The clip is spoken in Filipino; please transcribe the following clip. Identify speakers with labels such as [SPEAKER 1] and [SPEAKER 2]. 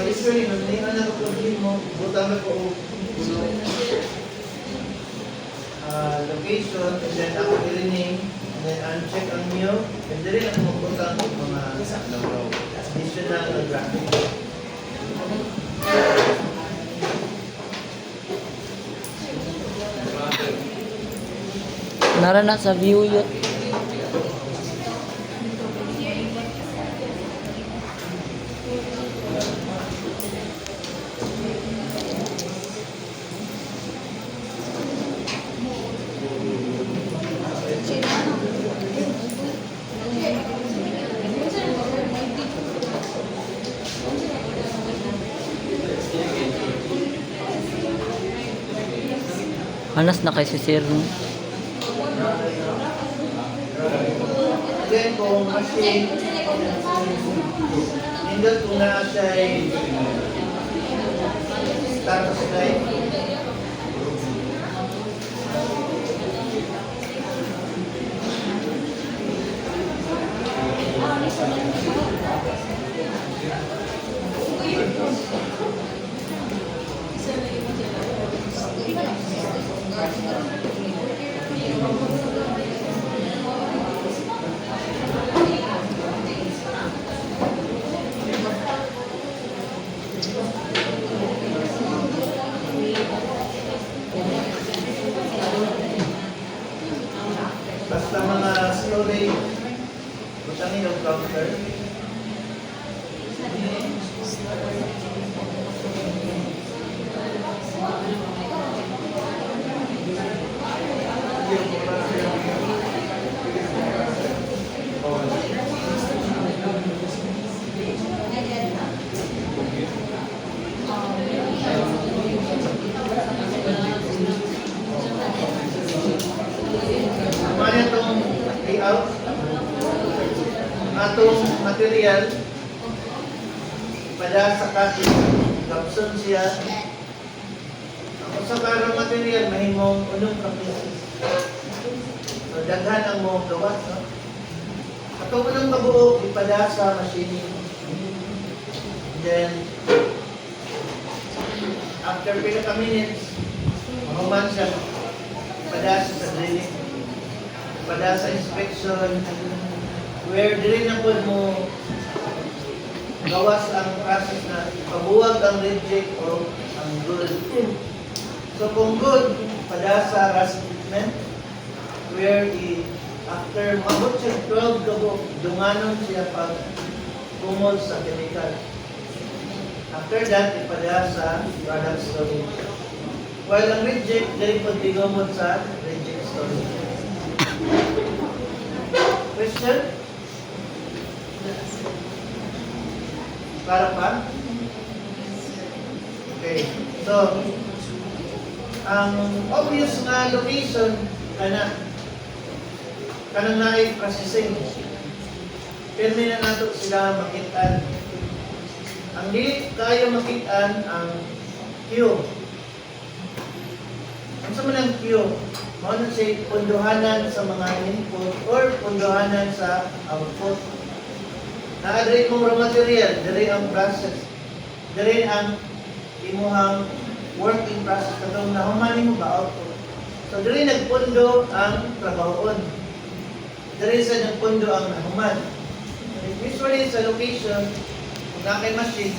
[SPEAKER 1] Usually, nagningan na kapag mo, buta na po location, and then ako i-rename, and then uncheck ang new, and then rin ako magpunta ng mga additional graphic.
[SPEAKER 2] Nara na sa view yun. Anas na kay si Sir.
[SPEAKER 1] Then kung machine, nindot kung na siya'y status guide. Basta mga storage, butangin yung counter. Kumanya itong layout, atong material, pada sa cutting, caption siya. Ako sa karang material, mahimong unong practices. So, daghan ang mong gawas, no? Atong unang mabuo, ipada sa machining. And then, after pila ka minutes, mahuman siya, ipada sa drilling. Pada sa inspection, where dili na po mo gawas ang process na pabuwag ang reject o ang good. So kung good, pada sa rust treatment, where after mabot siya 12 gabo, dunganon siya pag kumol sa chemical. After that, ipada sa product storage. While ang reject, dili po digomod sa reject storage. Question? Para pa? Okay. So, ang obvious na location kanang naay processing. Pirmi na nato sila makitaan. Ang dili kayo makitaan ang Q. Ang sa manang Q, mao siya punduhanan sa mga input or punduhanan sa output. Na-adrate mong raw material, diri ang process. Diri ang imuhang working process katong nahuman mo ba output. So diri nagpundo ang trabahoon. Diri sa nagpundo ang nahuman. Usually sa location, kung na kay machine,